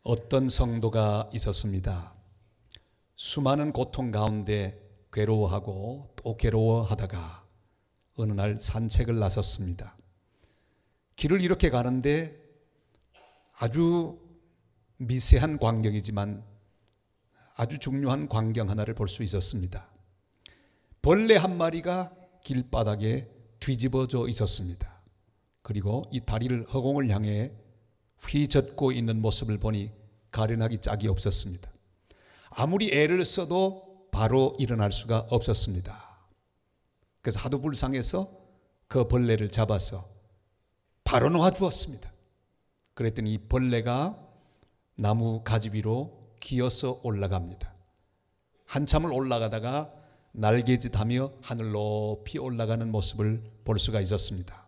어떤 성도가 있었습니다. 수많은 고통 가운데 괴로워하고 또 괴로워하다가 어느 날 산책을 나섰습니다. 길을 이렇게 가는데 아주 미세한 광경이지만 아주 중요한 광경 하나를 볼 수 있었습니다. 벌레 한 마리가 길바닥에 뒤집어져 있었습니다. 그리고 이 다리를 허공을 향해 휘젓고 있는 모습을 보니 가련하기 짝이 없었습니다. 아무리 애를 써도 바로 일어날 수가 없었습니다. 그래서 하도 불쌍해서 그 벌레를 잡아서 바로 놓아주었습니다. 그랬더니 이 벌레가 나무 가지 위로 기어서 올라갑니다. 한참을 올라가다가 날개짓하며 하늘 높이 올라가는 모습을 볼 수가 있었습니다.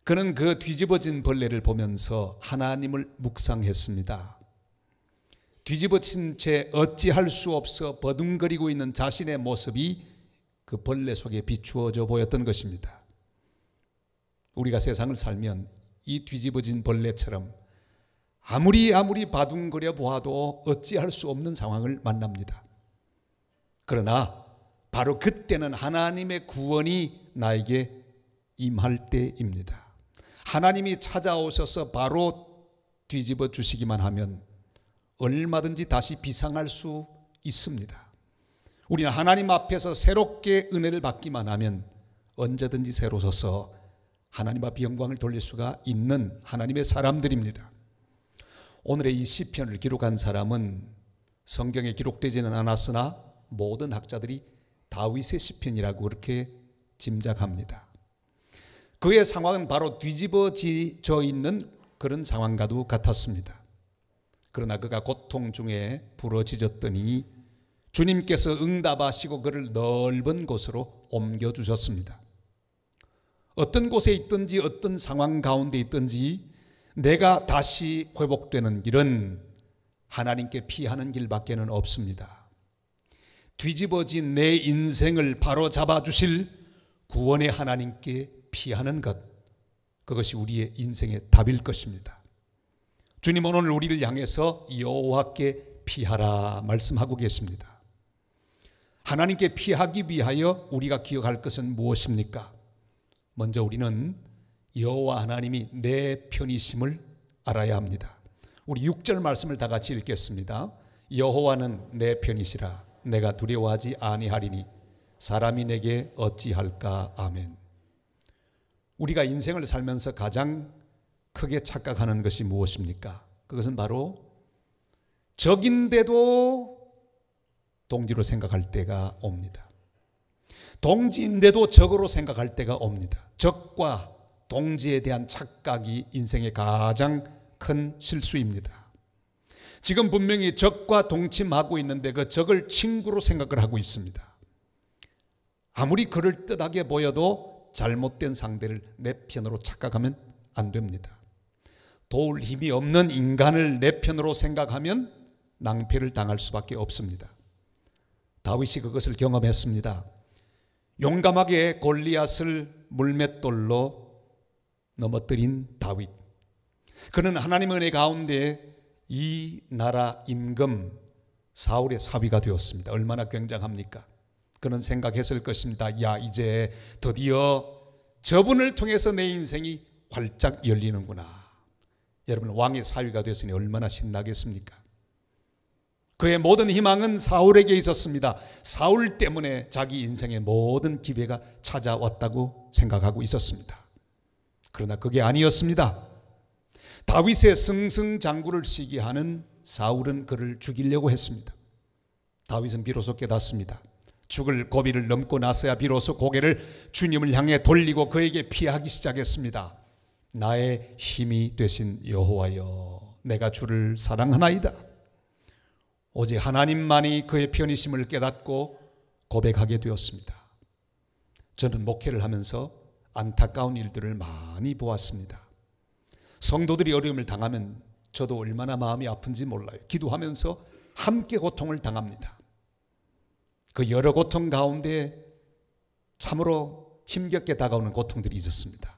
그는 그 뒤집어진 벌레를 보면서 하나님을 묵상했습니다. 뒤집어진 채 어찌할 수 없어 버둥거리고 있는 자신의 모습이 그 벌레 속에 비추어져 보였던 것입니다. 우리가 세상을 살면 이 뒤집어진 벌레처럼 아무리 바둥거려 보아도 어찌할 수 없는 상황을 만납니다. 그러나 바로 그때는 하나님의 구원이 나에게 임할 때입니다. 하나님이 찾아오셔서 바로 뒤집어 주시기만 하면 얼마든지 다시 비상할 수 있습니다. 우리는 하나님 앞에서 새롭게 은혜를 받기만 하면 언제든지 새로 서서 하나님 앞에 영광을 돌릴 수가 있는 하나님의 사람들입니다. 오늘의 이 시편을 기록한 사람은 성경에 기록되지는 않았으나 모든 학자들이 다윗의 시편이라고 그렇게 짐작합니다. 그의 상황은 바로 뒤집어져 있는 그런 상황과도 같았습니다. 그러나 그가 고통 중에 부러지셨더니 주님께서 응답하시고 그를 넓은 곳으로 옮겨주셨습니다. 어떤 곳에 있든지 어떤 상황 가운데 있든지 내가 다시 회복되는 길은 하나님께 피하는 길밖에는 없습니다. 뒤집어진 내 인생을 바로 잡아주실 구원의 하나님께 피하는 것, 그것이 우리의 인생의 답일 것입니다. 주님은 오늘 우리를 향해서 여호와께 피하라 말씀하고 계십니다. 하나님께 피하기 위하여 우리가 기억할 것은 무엇입니까? 먼저 우리는 여호와 하나님이 내 편이심을 알아야 합니다. 우리 6절 말씀을 다 같이 읽겠습니다. 여호와는 내 편이시라 내가 두려워하지 아니하리니 사람이 내게 어찌할까. 아멘. 우리가 인생을 살면서 가장 크게 착각하는 것이 무엇입니까? 그것은 바로 적인데도 동지로 생각할 때가 옵니다. 동지인데도 적으로 생각할 때가 옵니다. 적과 동지에 대한 착각이 인생의 가장 큰 실수입니다. 지금 분명히 적과 동침하고 있는데 그 적을 친구로 생각을 하고 있습니다. 아무리 그럴듯하게 보여도 잘못된 상대를 내 편으로 착각하면 안 됩니다. 도울 힘이 없는 인간을 내 편으로 생각하면 낭패를 당할 수밖에 없습니다. 다윗이 그것을 경험했습니다. 용감하게 골리앗을 물맷돌로 넘어뜨린 다윗. 그는 하나님의 은혜 가운데 이 나라 임금 사울의 사위가 되었습니다. 얼마나 굉장합니까? 그는 생각했을 것입니다. 야, 이제 드디어 저분을 통해서 내 인생이 활짝 열리는구나. 여러분, 왕의 사위가 되었으니 얼마나 신나겠습니까? 그의 모든 희망은 사울에게 있었습니다. 사울 때문에 자기 인생의 모든 기회가 찾아왔다고 생각하고 있었습니다. 그러나 그게 아니었습니다. 다윗의 승승장구를 시기하는 사울은 그를 죽이려고 했습니다. 다윗은 비로소 깨닫습니다. 죽을 고비를 넘고 나서야 비로소 고개를 주님을 향해 돌리고 그에게 피하기 시작했습니다. 나의 힘이 되신 여호와여, 내가 주를 사랑하나이다. 오직 하나님만이 그의 편이심을 깨닫고 고백하게 되었습니다. 저는 목회를 하면서 안타까운 일들을 많이 보았습니다. 성도들이 어려움을 당하면 저도 얼마나 마음이 아픈지 몰라요. 기도하면서 함께 고통을 당합니다. 그 여러 고통 가운데 참으로 힘겹게 다가오는 고통들이 있었습니다.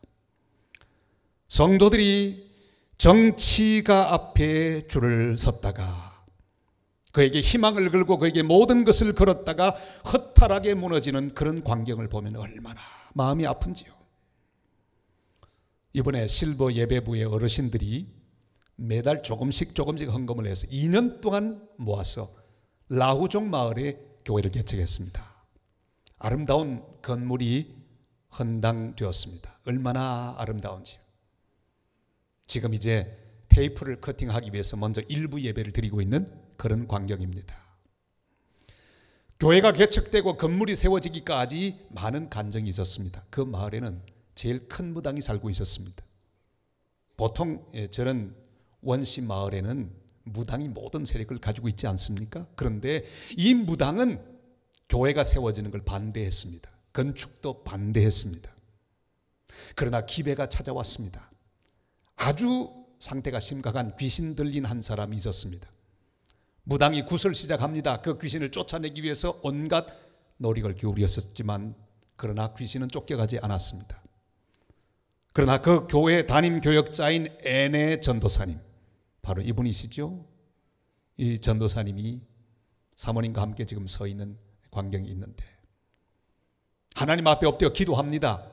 성도들이 정치가 앞에 줄을 섰다가 그에게 희망을 걸고 그에게 모든 것을 걸었다가 허탈하게 무너지는 그런 광경을 보면 얼마나 마음이 아픈지요. 이번에 실버 예배부의 어르신들이 매달 조금씩 헌금을 해서 2년 동안 모아서 라후종 마을에 교회를 개척했습니다. 아름다운 건물이 헌당되었습니다. 얼마나 아름다운지요. 지금 이제 테이프를 커팅하기 위해서 먼저 일부 예배를 드리고 있는 그런 광경입니다. 교회가 개척되고 건물이 세워지기까지 많은 간증이 있었습니다. 그 마을에는 제일 큰 무당이 살고 있었습니다. 보통 저런 원시 마을에는 무당이 모든 세력을 가지고 있지 않습니까? 그런데 이 무당은 교회가 세워지는 걸 반대했습니다. 건축도 반대했습니다. 그러나 기회가 찾아왔습니다. 아주 상태가 심각한 귀신 들린 한 사람이 있었습니다. 무당이 굿을 시작합니다. 그 귀신을 쫓아내기 위해서 온갖 노력을 기울였었지만 그러나 귀신은 쫓겨가지 않았습니다. 그러나 그 교회 담임 교역자인 애네 전도사님, 바로 이분이시죠. 이 전도사님이 사모님과 함께 지금 서 있는 광경이 있는데 하나님 앞에 엎드려 기도합니다.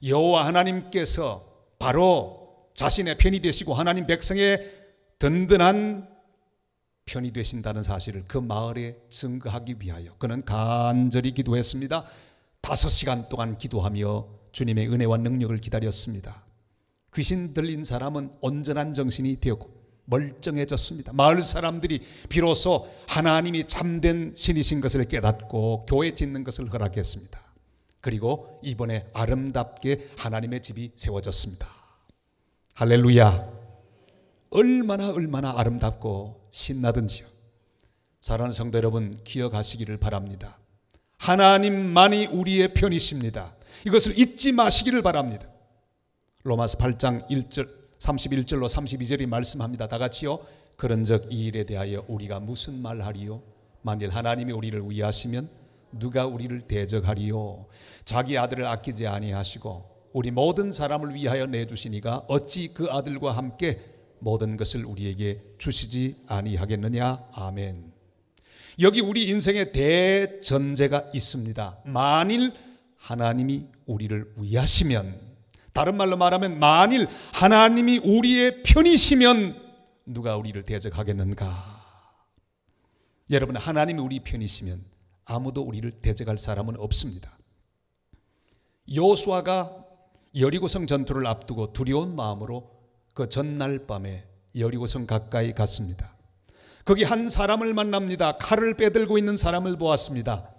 여호와 하나님께서 바로 자신의 편이 되시고 하나님 백성의 든든한 편이 되신다는 사실을 그 마을에 증거하기 위하여 그는 간절히 기도했습니다. 5시간 동안 기도하며 주님의 은혜와 능력을 기다렸습니다. 귀신 들린 사람은 온전한 정신이 되었고 멀쩡해졌습니다. 마을 사람들이 비로소 하나님이 참된 신이신 것을 깨닫고 교회 짓는 것을 허락했습니다. 그리고 이번에 아름답게 하나님의 집이 세워졌습니다. 할렐루야. 얼마나 아름답고 신나든지요. 사랑하는 성도 여러분, 기억하시기를 바랍니다. 하나님만이 우리의 편이십니다. 이것을 잊지 마시기를 바랍니다. 로마서 8장 31절로 32절이 말씀합니다. 다 같이요. 그런즉 이 일에 대하여 우리가 무슨 말하리요? 만일 하나님이 우리를 위하시면 누가 우리를 대적하리요? 자기 아들을 아끼지 아니하시고 우리 모든 사람을 위하여 내주시니가 어찌 그 아들과 함께 모든 것을 우리에게 주시지 아니하겠느냐? 아멘. 여기 우리 인생의 대전제가 있습니다. 만일 하나님이 우리를 위하시면, 다른 말로 말하면 만일 하나님이 우리의 편이시면 누가 우리를 대적하겠는가? 여러분, 하나님이 우리 편이시면 아무도 우리를 대적할 사람은 없습니다. 여호수아가 여리고성 전투를 앞두고 두려운 마음으로 그 전날 밤에 여리고성 가까이 갔습니다. 거기 한 사람을 만납니다. 칼을 빼들고 있는 사람을 보았습니다.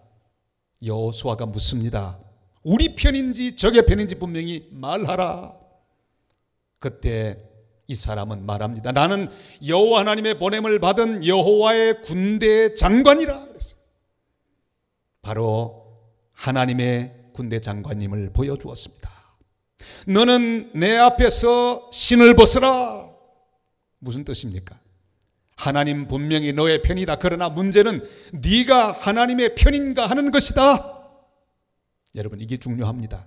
여호수아가 묻습니다. 우리 편인지 적의 편인지 분명히 말하라. 그때 이 사람은 말합니다. 나는 여호와 하나님의 보냄을 받은 여호와의 군대 장관이라 그랬어요. 바로 하나님의 군대 장관님을 보여주었습니다. 너는 내 앞에서 신을 벗어라. 무슨 뜻입니까? 하나님 분명히 너의 편이다. 그러나 문제는 네가 하나님의 편인가 하는 것이다. 여러분, 이게 중요합니다.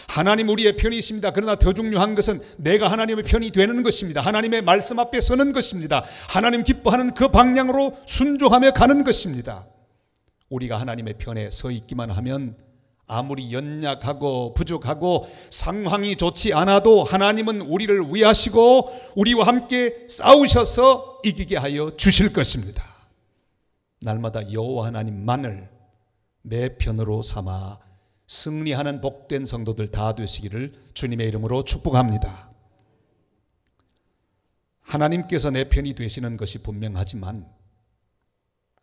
하나님 우리의 편이십니다. 그러나 더 중요한 것은 내가 하나님의 편이 되는 것입니다. 하나님의 말씀 앞에 서는 것입니다. 하나님 기뻐하는 그 방향으로 순종하며 가는 것입니다. 우리가 하나님의 편에 서 있기만 하면 아무리 연약하고 부족하고 상황이 좋지 않아도 하나님은 우리를 위하시고 우리와 함께 싸우셔서 이기게 하여 주실 것입니다. 날마다 여호와 하나님만을 내 편으로 삼아 승리하는 복된 성도들 다 되시기를 주님의 이름으로 축복합니다. 하나님께서 내 편이 되시는 것이 분명하지만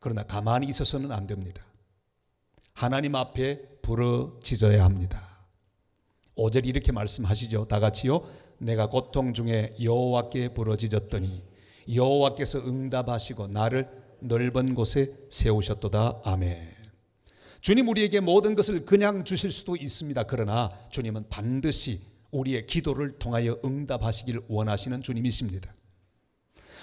그러나 가만히 있어서는 안 됩니다. 하나님 앞에 부르짖어야 합니다. 5절 이렇게 말씀하시죠. 다 같이요. 내가 고통 중에 여호와께 부르짖었더니 여호와께서 응답하시고 나를 넓은 곳에 세우셨도다. 아멘. 주님 우리에게 모든 것을 그냥 주실 수도 있습니다. 그러나 주님은 반드시 우리의 기도를 통하여 응답하시길 원하시는 주님이십니다.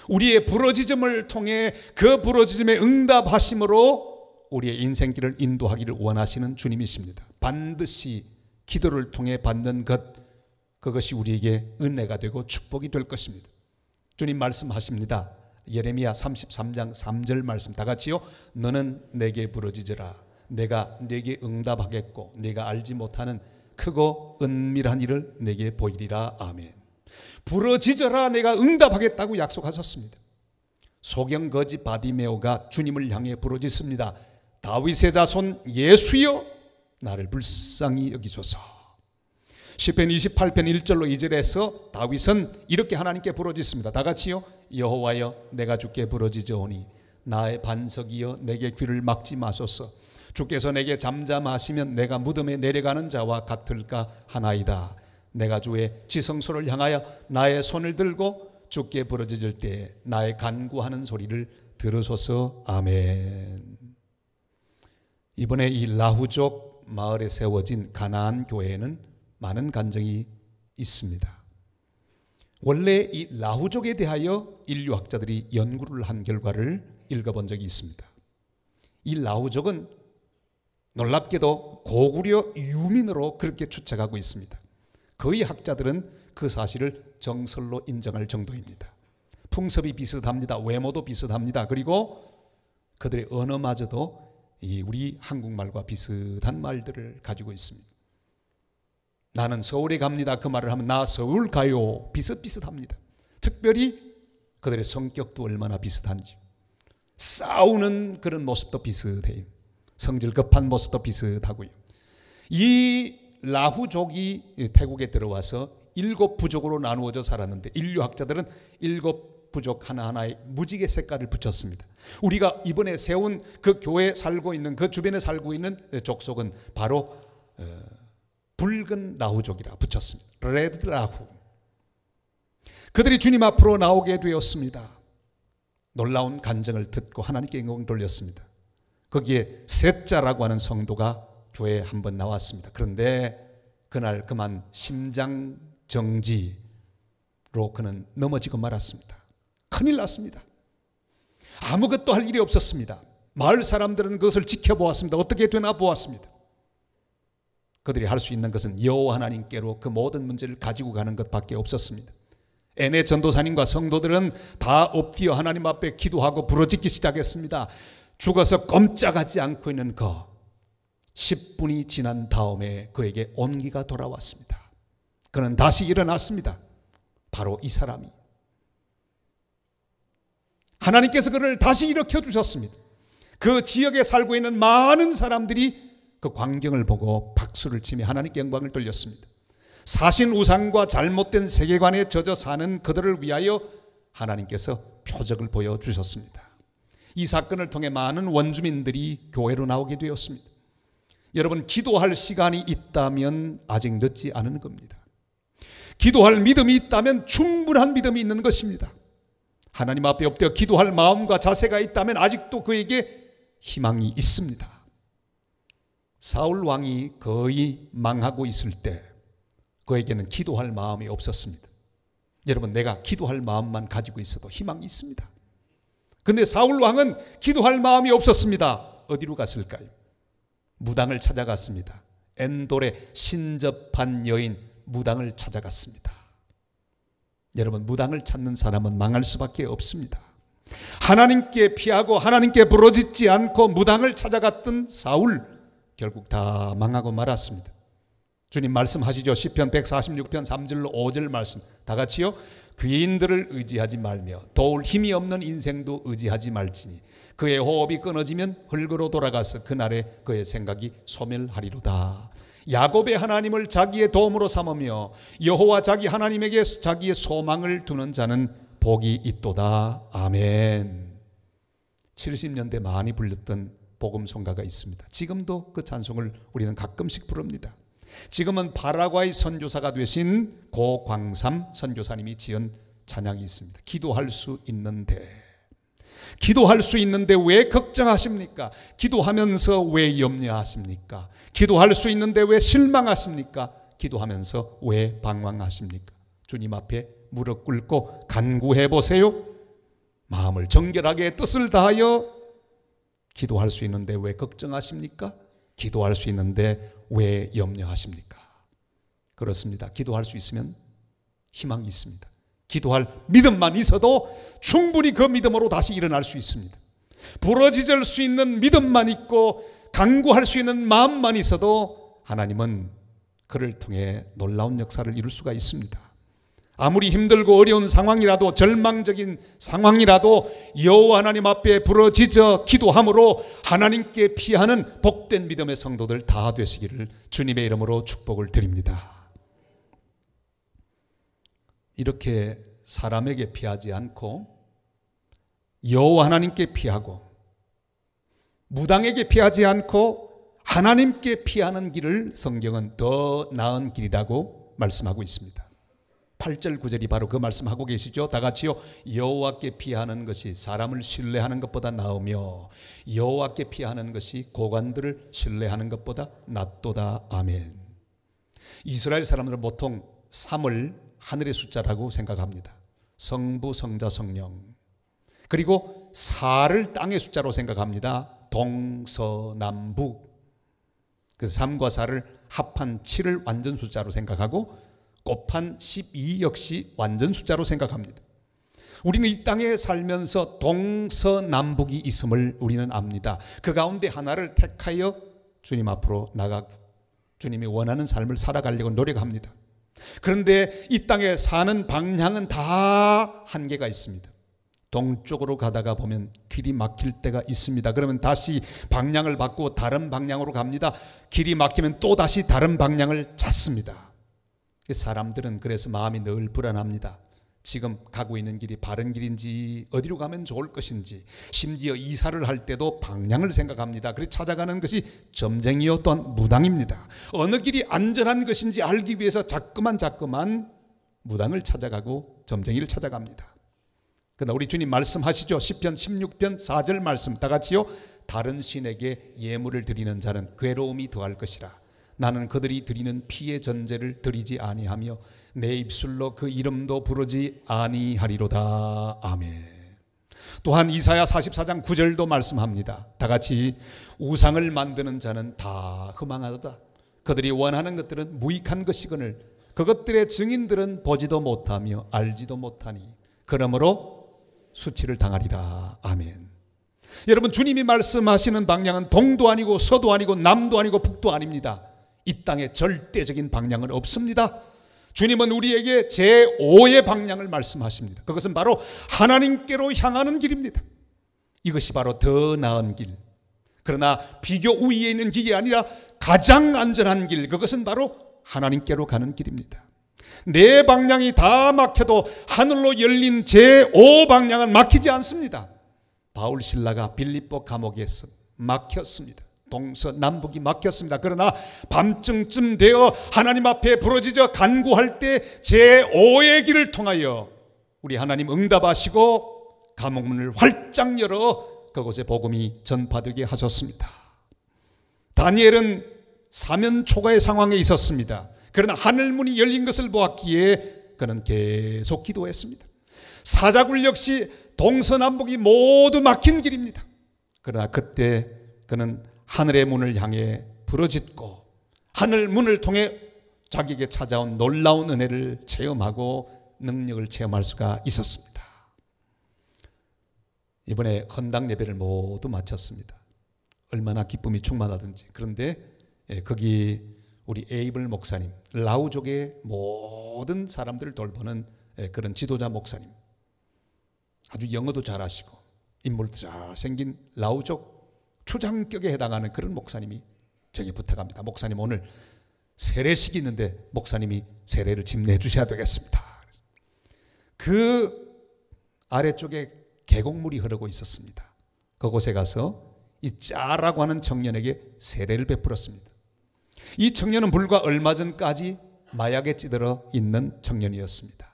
우리의 부르짖음을 통해 그 부르짖음에 응답하심으로 우리의 인생길을 인도하기를 원하시는 주님이십니다. 반드시 기도를 통해 받는 것, 그것이 우리에게 은혜가 되고 축복이 될 것입니다. 주님 말씀하십니다. 예레미야 33장 3절 말씀 다 같이요. 너는 내게 부르짖으라. 내가 내게 응답하겠고 내가 알지 못하는 크고 은밀한 일을 내게 보이리라. 아멘. 부르짖어라, 내가 응답하겠다고 약속하셨습니다. 소경 거지 바디메오가 주님을 향해 부르짖습니다. 다윗의 자손 예수여, 나를 불쌍히 여기소서. 시편 28편 1절로 2절에서 다윗은 이렇게 하나님께 부르짖습니다. 다 같이요. 여호와여, 내가 주께 부르짖으오니 나의 반석이여, 내게 귀를 막지 마소서. 주께서 내게 잠잠하시면 내가 무덤에 내려가는 자와 같을까 하나이다. 내가 주의 지성소를 향하여 나의 손을 들고 주께 부르짖을 때 나의 간구하는 소리를 들으소서. 아멘. 이번에 이 라후족 마을에 세워진 가나안 교회에는 많은 간증이 있습니다. 원래 이 라후족에 대하여 인류학자들이 연구를 한 결과를 읽어본 적이 있습니다. 이 라후족은 놀랍게도 고구려 유민으로 그렇게 추측하고 있습니다. 거의 학자들은 그 사실을 정설로 인정할 정도입니다. 풍습이 비슷합니다. 외모도 비슷합니다. 그리고 그들의 언어마저도 우리 한국말과 비슷한 말들을 가지고 있습니다. 나는 서울에 갑니다. 그 말을 하면 나 서울 가요. 비슷비슷합니다. 특별히 그들의 성격도 얼마나 비슷한지. 싸우는 그런 모습도 비슷해요. 성질 급한 모습도 비슷하고요. 이 라후족이 태국에 들어와서 7부족으로 나누어져 살았는데 인류학자들은 7부족 하나하나에 무지개 색깔을 붙였습니다. 우리가 이번에 세운 그 교회에 살고 있는 그 주변에 살고 있는 족속은 바로 붉은 라후족이라 붙였습니다. 레드 라후. 그들이 주님 앞으로 나오게 되었습니다. 놀라운 간증을 듣고 하나님께 영광을 돌렸습니다. 거기에 셋자라고 하는 성도가 교회에 한번 나왔습니다. 그런데 그날 그만 심장정지로 그는 넘어지고 말았습니다. 큰일 났습니다. 아무것도 할 일이 없었습니다. 마을 사람들은 그것을 지켜보았습니다. 어떻게 되나 보았습니다. 그들이 할 수 있는 것은 여호와 하나님께로 그 모든 문제를 가지고 가는 것밖에 없었습니다. 애네 전도사님과 성도들은 다 엎드려 하나님 앞에 기도하고 부르짖기 시작했습니다. 죽어서 꼼짝하지 않고 있는 그 10분이 지난 다음에 그에게 온기가 돌아왔습니다. 그는 다시 일어났습니다. 바로 이 사람이. 하나님께서 그를 다시 일으켜 주셨습니다. 그 지역에 살고 있는 많은 사람들이 그 광경을 보고 박수를 치며 하나님께 영광을 돌렸습니다. 사신 우상과 잘못된 세계관에 젖어 사는 그들을 위하여 하나님께서 표적을 보여주셨습니다. 이 사건을 통해 많은 원주민들이 교회로 나오게 되었습니다. 여러분, 기도할 시간이 있다면 아직 늦지 않은 겁니다. 기도할 믿음이 있다면 충분한 믿음이 있는 것입니다. 하나님 앞에 엎드려 기도할 마음과 자세가 있다면 아직도 그에게 희망이 있습니다. 사울 왕이 거의 망하고 있을 때 그에게는 기도할 마음이 없었습니다. 여러분, 내가 기도할 마음만 가지고 있어도 희망이 있습니다. 근데 사울 왕은 기도할 마음이 없었습니다. 어디로 갔을까요? 무당을 찾아갔습니다. 엔돌의 신접한 여인 무당을 찾아갔습니다. 여러분, 무당을 찾는 사람은 망할 수밖에 없습니다. 하나님께 피하고 하나님께 부르짖지 않고 무당을 찾아갔던 사울, 결국 다 망하고 말았습니다. 주님 말씀하시죠. 시편 146편 3절로 5절 말씀 다 같이요. 귀인들을 의지하지 말며 도울 힘이 없는 인생도 의지하지 말지니 그의 호흡이 끊어지면 흙으로 돌아가서 그날에 그의 생각이 소멸하리로다. 야곱의 하나님을 자기의 도움으로 삼으며 여호와 자기 하나님에게 자기의 소망을 두는 자는 복이 있도다. 아멘. 70년대 많이 불렸던 복음송가가 있습니다. 지금도 그 찬송을 우리는 가끔씩 부릅니다. 지금은 파라과이 선교사가 되신 고광삼 선교사님이 지은 찬양이 있습니다. 기도할 수 있는데 왜 걱정하십니까? 기도하면서 왜 염려하십니까? 기도할 수 있는데 왜 실망하십니까? 기도하면서 왜 방황하십니까? 주님 앞에 무릎 꿇고 간구해 보세요. 마음을 정결하게 뜻을 다하여 기도할 수 있는데 왜 걱정하십니까? 기도할 수 있는데 왜 염려하십니까? 그렇습니다. 기도할 수 있으면 희망이 있습니다. 기도할 믿음만 있어도 충분히 그 믿음으로 다시 일어날 수 있습니다. 부러지질 수 있는 믿음만 있고 간구할 수 있는 마음만 있어도 하나님은 그를 통해 놀라운 역사를 이룰 수가 있습니다. 아무리 힘들고 어려운 상황이라도, 절망적인 상황이라도 여호와 하나님 앞에 부러지져 기도함으로 하나님께 피하는 복된 믿음의 성도들 다 되시기를 주님의 이름으로 축복을 드립니다. 이렇게 사람에게 피하지 않고 여호와 하나님께 피하고 무당에게 피하지 않고 하나님께 피하는 길을 성경은 더 나은 길이라고 말씀하고 있습니다. 8절 9절이 바로 그 말씀하고 계시죠. 다 같이요. 여호와께 피하는 것이 사람을 신뢰하는 것보다 나으며 여호와께 피하는 것이 고관들을 신뢰하는 것보다 낫도다. 아멘. 이스라엘 사람들은 보통 3을 하늘의 숫자라고 생각합니다. 성부, 성자, 성령. 그리고 4를 땅의 숫자로 생각합니다. 동서남북. 그래서 3과 4를 합한 7을 완전 숫자로 생각하고 곱한 12 역시 완전 숫자로 생각합니다. 우리는 이 땅에 살면서 동서남북이 있음을 우리는 압니다. 그 가운데 하나를 택하여 주님 앞으로 나가고 주님이 원하는 삶을 살아가려고 노력합니다. 그런데 이 땅에 사는 방향은 다 한계가 있습니다. 동쪽으로 가다가 보면 길이 막힐 때가 있습니다. 그러면 다시 방향을 바꾸고 다른 방향으로 갑니다. 길이 막히면 또 다시 다른 방향을 찾습니다. 사람들은 그래서 마음이 늘 불안합니다. 지금 가고 있는 길이 바른 길인지, 어디로 가면 좋을 것인지, 심지어 이사를 할 때도 방향을 생각합니다. 그래서 찾아가는 것이 점쟁이요 또한 무당입니다. 어느 길이 안전한 것인지 알기 위해서 자꾸만 무당을 찾아가고 점쟁이를 찾아갑니다. 그러나 우리 주님 말씀하시죠. 시편 16편 4절 말씀 다 같이요. 다른 신에게 예물을 드리는 자는 괴로움이 더할 것이라. 나는 그들이 드리는 피의 전제를 드리지 아니하며 내 입술로 그 이름도 부르지 아니하리로다. 아멘. 또한 이사야 44장 9절도 말씀합니다. 다 같이 우상을 만드는 자는 다 허망하도다. 그들이 원하는 것들은 무익한 것이거늘 그것들의 증인들은 보지도 못하며 알지도 못하니 그러므로 수치를 당하리라. 아멘. 여러분, 주님이 말씀하시는 방향은 동도 아니고 서도 아니고 남도 아니고 북도 아닙니다. 이 땅에 절대적인 방향은 없습니다. 주님은 우리에게 제5의 방향을 말씀하십니다. 그것은 바로 하나님께로 향하는 길입니다. 이것이 바로 더 나은 길. 그러나 비교 우위에 있는 길이 아니라 가장 안전한 길, 그것은 바로 하나님께로 가는 길입니다. 네 방향이 다 막혀도 하늘로 열린 제5 방향은 막히지 않습니다. 바울 신라가 빌립보 감옥에서 막혔습니다. 동서남북이 막혔습니다. 그러나 밤중쯤 되어 하나님 앞에 부러지져 간구할 때 제5의 길을 통하여 우리 하나님 응답하시고 감옥문을 활짝 열어 그곳에 복음이 전파되게 하셨습니다. 다니엘은 사면 초가의 상황에 있었습니다. 그러나 하늘문이 열린 것을 보았기에 그는 계속 기도했습니다. 사자굴 역시 동서남북이 모두 막힌 길입니다. 그러나 그때 그는 하늘의 문을 향해 부르짖고 하늘 문을 통해 자기에게 찾아온 놀라운 은혜를 체험하고 능력을 체험할 수가 있었습니다. 이번에 헌당 예배를 모두 마쳤습니다. 얼마나 기쁨이 충만하든지. 그런데 거기 우리 에이블 목사님, 라우족의 모든 사람들을 돌보는 그런 지도자 목사님, 아주 영어도 잘하시고 인물도 잘생긴 라우족 추장격에 해당하는 그런 목사님이 저에게 부탁합니다. 목사님, 오늘 세례식이 있는데 목사님이 세례를 집례해 주셔야 되겠습니다. 그 아래쪽에 계곡물이 흐르고 있었습니다. 그곳에 가서 이 짜라고 하는 청년에게 세례를 베풀었습니다. 이 청년은 불과 얼마 전까지 마약에 찌들어 있는 청년이었습니다.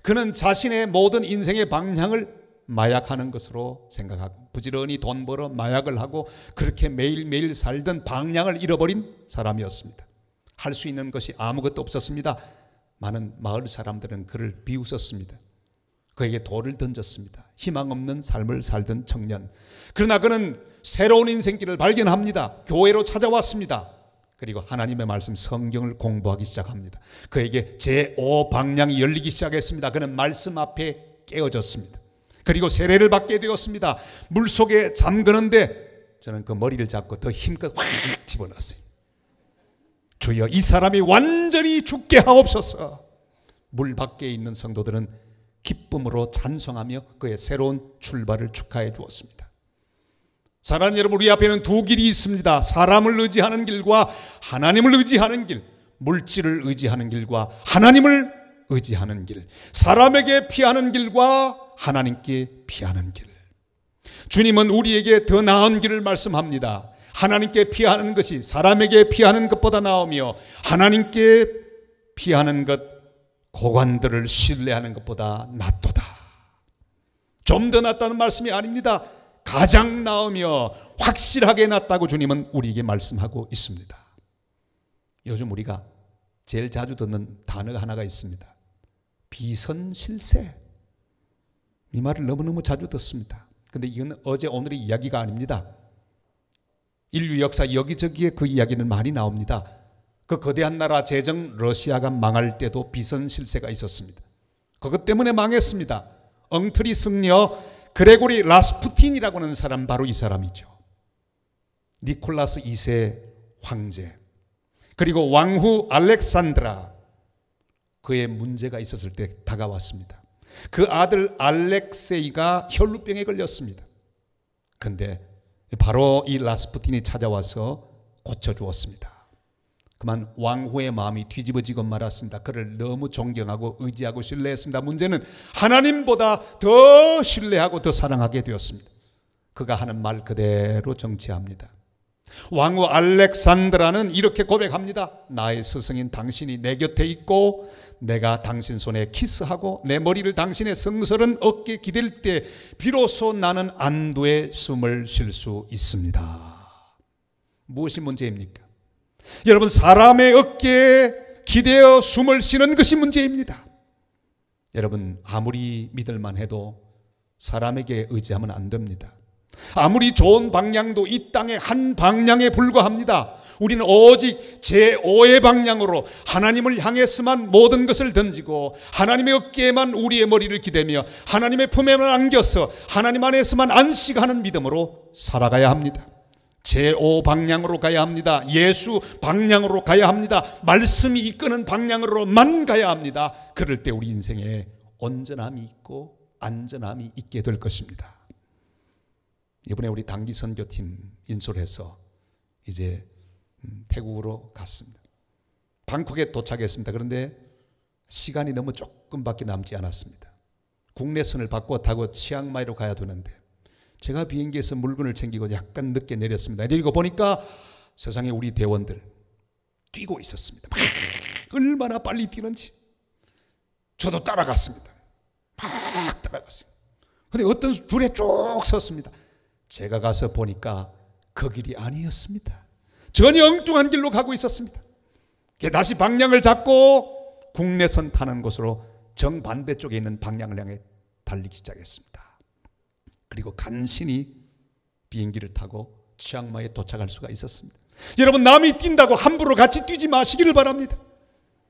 그는 자신의 모든 인생의 방향을 마약하는 것으로 생각하고 부지런히 돈 벌어 마약을 하고 그렇게 매일매일 살던 방향을 잃어버린 사람이었습니다. 할 수 있는 것이 아무것도 없었습니다. 많은 마을 사람들은 그를 비웃었습니다. 그에게 돌을 던졌습니다. 희망 없는 삶을 살던 청년. 그러나 그는 새로운 인생길을 발견합니다. 교회로 찾아왔습니다. 그리고 하나님의 말씀 성경을 공부하기 시작합니다. 그에게 제5방향이 열리기 시작했습니다. 그는 말씀 앞에 깨어졌습니다. 그리고 세례를 받게 되었습니다. 물속에 잠그는데 저는 그 머리를 잡고 더 힘껏 확 집어넣었어요. 주여, 이 사람이 완전히 죽게 하옵소서. 물 밖에 있는 성도들은 기쁨으로 찬송하며 그의 새로운 출발을 축하해 주었습니다. 사랑하는 여러분, 우리 앞에는 두 길이 있습니다. 사람을 의지하는 길과 하나님을 의지하는 길, 물질을 의지하는 길과 하나님을 의지하는 길, 사람에게 피하는 길과 하나님께 피하는 길. 주님은 우리에게 더 나은 길을 말씀합니다. 하나님께 피하는 것이 사람에게 피하는 것보다 나으며 하나님께 피하는 것, 고관들을 신뢰하는 것보다 낫도다. 좀 더 낫다는 말씀이 아닙니다. 가장 나으며 확실하게 낫다고 주님은 우리에게 말씀하고 있습니다. 요즘 우리가 제일 자주 듣는 단어가 하나가 있습니다. 비선실세. 이 말을 너무너무 자주 듣습니다. 근데 이건 어제 오늘의 이야기가 아닙니다. 인류 역사 여기저기에 그 이야기는 많이 나옵니다. 그 거대한 나라 제정 러시아가 망할 때도 비선실세가 있었습니다. 그것 때문에 망했습니다. 엉터리 승려 그레고리 라스푸틴이라고 하는 사람, 바로 이 사람이죠. 니콜라스 2세 황제, 그리고 왕후 알렉산드라, 그의 문제가 있었을 때 다가왔습니다. 그 아들 알렉세이가 혈루병에 걸렸습니다. 그런데 바로 이 라스푸틴이 찾아와서 고쳐주었습니다. 그만 왕후의 마음이 뒤집어지고 말았습니다. 그를 너무 존경하고 의지하고 신뢰했습니다. 문제는 하나님보다 더 신뢰하고 더 사랑하게 되었습니다. 그가 하는 말 그대로 정치합니다. 왕후 알렉산드라는 이렇게 고백합니다. 나의 스승인 당신이 내 곁에 있고 내가 당신 손에 키스하고 내 머리를 당신의 성스러운 어깨에 기댈 때 비로소 나는 안도의 숨을 쉴 수 있습니다. 무엇이 문제입니까? 여러분, 사람의 어깨에 기대어 숨을 쉬는 것이 문제입니다. 여러분, 아무리 믿을만 해도 사람에게 의지하면 안 됩니다. 아무리 좋은 방향도 이 땅의 한 방향에 불과합니다. 우리는 오직 제5의 방향으로 하나님을 향해서만 모든 것을 던지고 하나님의 어깨에만 우리의 머리를 기대며 하나님의 품에만 안겨서 하나님 안에서만 안식하는 믿음으로 살아가야 합니다. 제5 방향으로 가야 합니다. 예수 방향으로 가야 합니다. 말씀이 이끄는 방향으로만 가야 합니다. 그럴 때 우리 인생에 온전함이 있고 안전함이 있게 될 것입니다. 이번에 우리 단기 선교팀 인솔해서 이제 태국으로 갔습니다. 방콕에 도착했습니다. 그런데 시간이 너무 조금밖에 남지 않았습니다. 국내선을 바꿔 타고 치앙마이로 가야 되는데 제가 비행기에서 물건을 챙기고 약간 늦게 내렸습니다. 내리고 보니까 세상에 우리 대원들 뛰고 있었습니다. 얼마나 빨리 뛰는지 저도 따라갔습니다. 막 따라갔어요. 그런데 어떤 둘에 쭉 섰습니다. 제가 가서 보니까 그 길이 아니었습니다. 전혀 엉뚱한 길로 가고 있었습니다. 다시 방향을 잡고 국내선 타는 곳으로 정반대쪽에 있는 방향을 향해 달리기 시작했습니다. 그리고 간신히 비행기를 타고 치앙마이에 도착할 수가 있었습니다. 여러분, 남이 뛴다고 함부로 같이 뛰지 마시기를 바랍니다.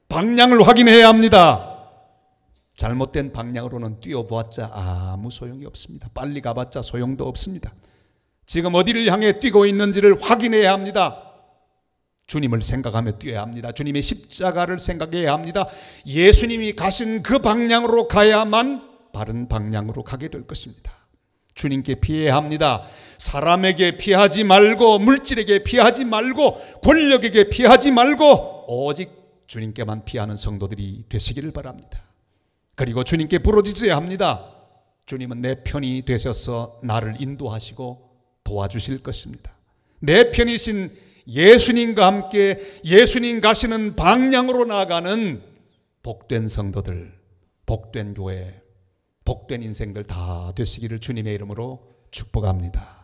방향을 확인해야 합니다. 잘못된 방향으로는 뛰어보았자 아무 소용이 없습니다. 빨리 가봤자 소용도 없습니다. 지금 어디를 향해 뛰고 있는지를 확인해야 합니다. 주님을 생각하며 뛰어야 합니다. 주님의 십자가를 생각해야 합니다. 예수님이 가신 그 방향으로 가야만 바른 방향으로 가게 될 것입니다. 주님께 피해야 합니다. 사람에게 피하지 말고 물질에게 피하지 말고 권력에게 피하지 말고 오직 주님께만 피하는 성도들이 되시기를 바랍니다. 그리고 주님께 부르짖어야 합니다. 주님은 내 편이 되셔서 나를 인도하시고 도와주실 것입니다. 내 편이신 예수님과 함께 예수님 가시는 방향으로 나아가는 복된 성도들, 복된 교회, 복된 인생들 다 되시기를 주님의 이름으로 축복합니다.